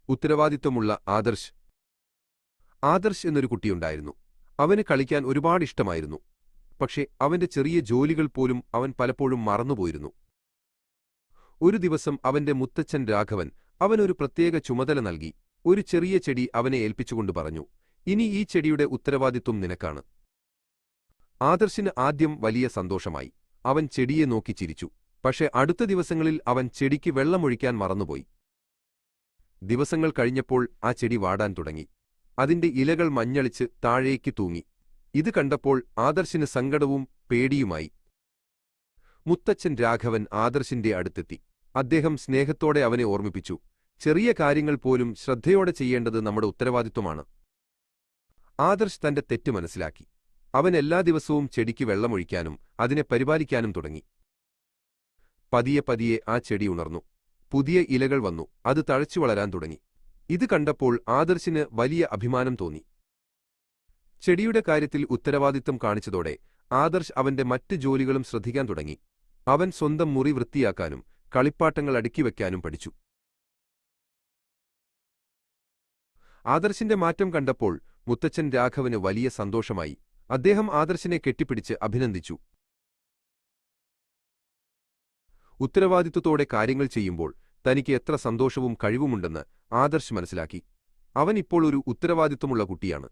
ഉത്തരവാദിത്വമുള്ള ആദർശ്. ആദർശ് എന്നൊരു കുട്ടിയുണ്ടായിരുന്നു. അവന് കളിക്കാൻ ഒരുപാട് ഇഷ്ടമായിരുന്നു. പക്ഷേ അവന്റെ ചെറിയ ജോലികൾ പോലും അവൻ പലപ്പോഴും മറന്നുപോയിരുന്നു. ഒരു ദിവസം അവന്റെ മുത്തച്ഛൻ രാഘവൻ അവനൊരു പ്രത്യേക ചുമതല നൽകി. ഒരു ചെറിയ ചെടി അവനെ ഏൽപ്പിച്ചുകൊണ്ട് പറഞ്ഞു, ഇനി ഈ ചെടിയുടെ ഉത്തരവാദിത്വം നിനക്കാണ്. ആദർശിന് ആദ്യം വലിയ സന്തോഷമായി. അവൻ ചെടിയെ നോക്കി ചിരിച്ചു. പക്ഷേ അടുത്ത ദിവസങ്ങളിൽ അവൻ ചെടിക്ക് വെള്ളമൊഴിക്കാൻ മറന്നുപോയി. ദിവസങ്ങൾ കഴിഞ്ഞപ്പോൾ ആ ചെടി വാടാൻ തുടങ്ങി. അതിന്റെ ഇലകൾ മഞ്ഞളിച്ച് താഴേക്ക് തൂങ്ങി. ഇത് കണ്ടപ്പോൾ ആദർശിന് സങ്കടവും പേടിയുമായി. മുത്തച്ഛൻ രാഘവൻ ആദർശിന്റെ അടുത്തെത്തി. അദ്ദേഹം സ്നേഹത്തോടെ അവനെ ഓർമ്മിപ്പിച്ചു, ചെറിയ കാര്യങ്ങൾ പോലും ശ്രദ്ധയോടെ ചെയ്യേണ്ടത് നമ്മുടെ ഉത്തരവാദിത്വമാണ്. ആദർശ് തന്റെ തെറ്റ് മനസ്സിലാക്കി. അവൻ എല്ലാ ദിവസവും ചെടിക്ക് വെള്ളമൊഴിക്കാനും അതിനെ പരിപാലിക്കാനും തുടങ്ങി. പതിയെ പതിയെ ആ ചെടി ഉണർന്നു. പുതിയ ഇലകൾ വന്നു. അത് തഴച്ചു വളരാൻ തുടങ്ങി. ഇത് കണ്ടപ്പോൾ ആദർശിന് വലിയ അഭിമാനം തോന്നി. ചെടിയുടെ കാര്യത്തിൽ ഉത്തരവാദിത്വം കാണിച്ചതോടെ ആദർശ് അവന്റെ മറ്റ് ജോലികളും ശ്രദ്ധിക്കാൻ തുടങ്ങി. അവൻ സ്വന്തം മുറി വൃത്തിയാക്കാനും കളിപ്പാട്ടങ്ങൾ അടുക്കിവെക്കാനും പഠിച്ചു. ആദർശിന്റെ മാറ്റം കണ്ടപ്പോൾ മുത്തച്ഛൻ രാഘവന് വലിയ സന്തോഷമായി. അദ്ദേഹം ആദർശിനെ കെട്ടിപ്പിടിച്ച് അഭിനന്ദിച്ചു. ഉത്തരവാദിത്വത്തോടെ കാര്യങ്ങൾ ചെയ്യുമ്പോൾ തനിക്ക് എത്ര സന്തോഷവും കഴിവുമുണ്ടെന്ന് ആദർശ് മനസ്സിലാക്കി. അവൻ ഇപ്പോൾ ഒരു ഉത്തരവാദിത്വമുള്ള കുട്ടിയാണ്.